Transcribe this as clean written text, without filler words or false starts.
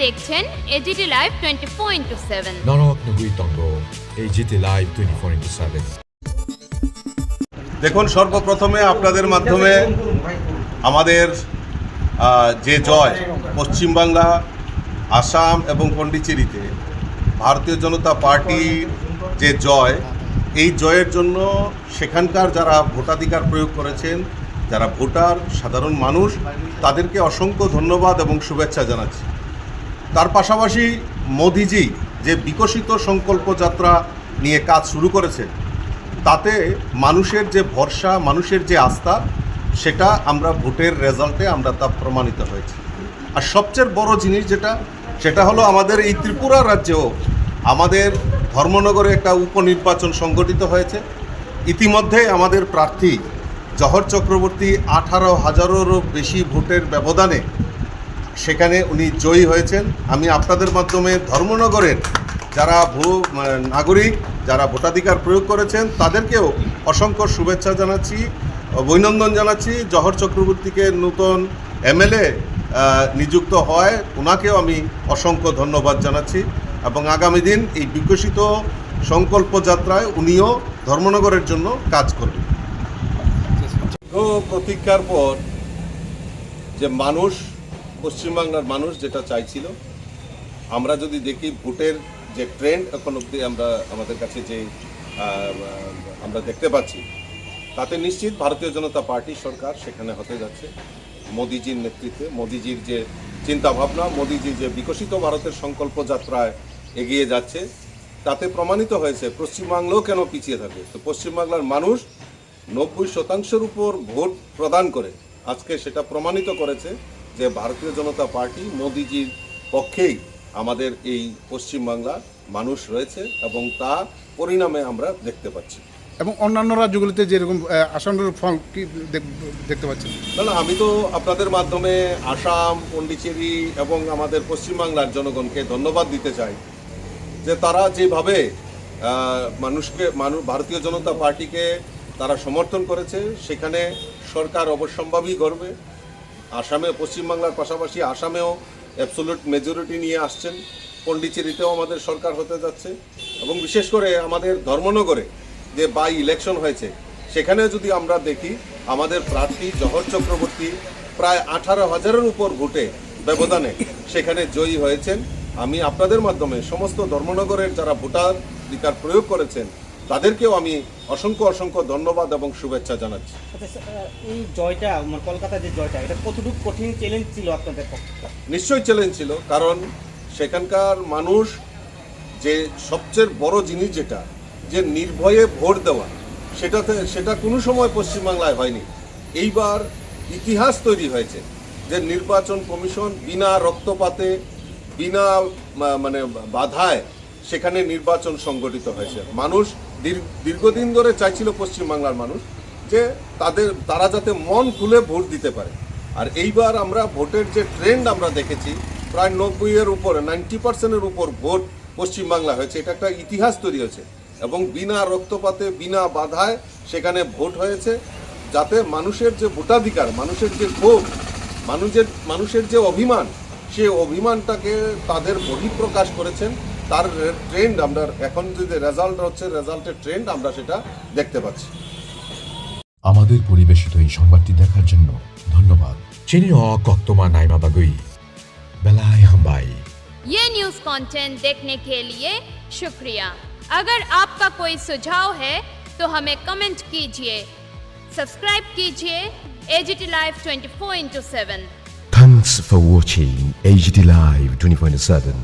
দেখছেন AGT live 24/7। নরক নগুই তঙ্গ AGT live 24/7। দেখুন, সর্বপ্রথমে আপনাদের মাধ্যমে আমাদের যে জয় পশ্চিমবাংলা, আসাম এবং পন্ডিচেরিতে ভারতীয় জনতা পার্টির যে জয়, এই জয়ের জন্য সেখানকার যারা ভোটাধিকার প্রয়োগ করেছেন, যারা ভোটার সাধারণ মানুষ, তাদেরকে অসংখ্য ধন্যবাদ এবং শুভেচ্ছা জানাচ্ছি। তার পাশাপাশি মোদিজি যে বিকশিত সংকল্প যাত্রা নিয়ে কাজ শুরু করেছেন, তাতে মানুষের যে ভরসা, মানুষের যে আস্থা, সেটা আমরা ভোটের রেজাল্টে আমরা তা প্রমাণিত হয়েছে। আর সবচেয়ে বড় জিনিস সেটা হলো আমাদের এই ত্রিপুরা রাজ্যেও আমাদের ধর্মনগরে একটা উপনির্বাচন সংগঠিত হয়েছে। ইতিমধ্যে আমাদের প্রার্থী জহর চক্রবর্তী 18,000-এরও বেশি ভোটের ব্যবধানে সেখানে উনি জয়ী হয়েছেন। আমি আপনাদের মাধ্যমে ধর্মনগরের যারা নাগরিক, যারা ভোটাধিকার প্রয়োগ করেছেন, তাদেরকেও অসংখ্য শুভেচ্ছা জানাচ্ছি, অভিনন্দন জানাচ্ছি। জহর চক্রবর্তীকে নতুন এমএলএ নিযুক্ত হয়, ওনাকেও আমি অসংখ্য ধন্যবাদ জানাচ্ছি এবং আগামী দিন এই বিকশিত সংকল্প যাত্রায় উনিও ধর্মনগরের জন্য কাজ করবেন। প্রতীক্ষার পর যে মানুষ, পশ্চিমবাংলার মানুষ যেটা চাইছিল, আমরা যদি দেখি ভোটের যে ট্রেন্ড এখন অবধি আমাদের কাছে যে আমরা দেখতে পাচ্ছি, তাতে নিশ্চিত ভারতীয় জনতা পার্টি সরকার সেখানে হতে যাচ্ছে। মোদিজির নেতৃত্বে, মোদিজির যে চিন্তাভাবনা, মোদিজি যে বিকশিত ভারতের সংকল্প যাত্রায় এগিয়ে যাচ্ছে, তাতে প্রমাণিত হয়েছে পশ্চিমবাংলাও কেন পিছিয়ে থাকে। তো পশ্চিমবাংলার মানুষ 90% উপর ভোট প্রদান করে আজকে সেটা প্রমাণিত করেছে যে ভারতীয় জনতা পার্টি, মোদিজির পক্ষেই আমাদের এই পশ্চিমবাংলার মানুষ রয়েছে এবং তা পরিণামে আমরা দেখতে পাচ্ছি। এবং অন্যান্য রাজ্যগুলিতে যেরকম আসনের ফল কি দেখতে পাচ্ছেন? না, আমি তো আপনাদের মাধ্যমে আসাম, পন্ডিচেরি এবং আমাদের পশ্চিমবাংলার জনগণকে ধন্যবাদ দিতে চাই যে তারা যেভাবে ভারতীয় জনতা পার্টিকে তারা সমর্থন করেছে, সেখানে সরকার অবশ্যম্ভাবী করবে। আসামে, পশ্চিমবাংলার পাশাপাশি আসামেও অ্যাবসোলিউট মেজরিটি নিয়ে আসছেন। পন্ডিচেরিতেও আমাদের সরকার হতে যাচ্ছে এবং বিশেষ করে আমাদের ধর্মনগরে যে বাই ইলেকশন হয়েছে, সেখানে যদি আমরা দেখি আমাদের প্রার্থী জহর চক্রবর্তী প্রায় 18,000-এর উপর ভোটে ব্যবধানে সেখানে জয়ী হয়েছেন। আমি আপনাদের মাধ্যমে সমস্ত ধর্মনগরের যারা ভোটাধিকার প্রয়োগ করেছেন, তাদেরকেও আমি অসংখ্য ধন্যবাদ এবং শুভেচ্ছা জানাচ্ছি। এই জয়টা, কলকাতার যে জয়টা, এটা কতটুকু কঠিন চ্যালেঞ্জ ছিল আপনাদের পক্ষে? নিশ্চয়ই চ্যালেঞ্জ ছিল, কারণ সেখানকার মানুষ যে সবচেয়ে বড় জিনিস যে নির্ভয়ে ভোট দেওয়া, সেটা কোনো সময় পশ্চিমবাংলায় হয়নি। এইবার ইতিহাস তৈরি হয়েছে যে নির্বাচন কমিশন বিনা রক্তপাতে, বিনা বাধায় সেখানে নির্বাচন সংগঠিত হয়েছে। মানুষ দীর্ঘদিন ধরে চাইছিল, পশ্চিমবাংলার মানুষ, যে তারা যাতে মন খুলে ভোট দিতে পারে। আর এইবার আমরা ভোটের যে ট্রেন্ড আমরা দেখেছি, প্রায় 90% উপর ভোট পশ্চিমবাংলা হয়েছে। এটা একটা ইতিহাস তৈরি হয়েছে এবং বিনা রক্তপাতে, বিনা বাধায় সেখানে ভোট হয়েছে, যাতে মানুষের যে ভোটাধিকার, মানুষের যে ক্ষোভ, মানুষের যে অভিমান, সেই অভিমানটাকে তাদের বহিঃপ্রকাশ করেছেন। তার ট্রেন্ড আমরা এখন যে রেজাল্ট হচ্ছে, রেজাল্টের ট্রেন্ড আমরা সেটা দেখতে পাচ্ছি। আমাদের পরিবেশিত এই সংবাদটি দেখার জন্য ধন্যবাদ। চিনিও কক্তমা নাইমা বাগুই বেলাই হাম্বাই। ये न्यूज कंटेंट देखने के लिए शुक्रिया। अगर आपका कोई सुझाव है तो हमें कमेंट कीजिए, सब्सक्राइब कीजिए AGT live 24/7। Thanks for watching AGT Live 24/7.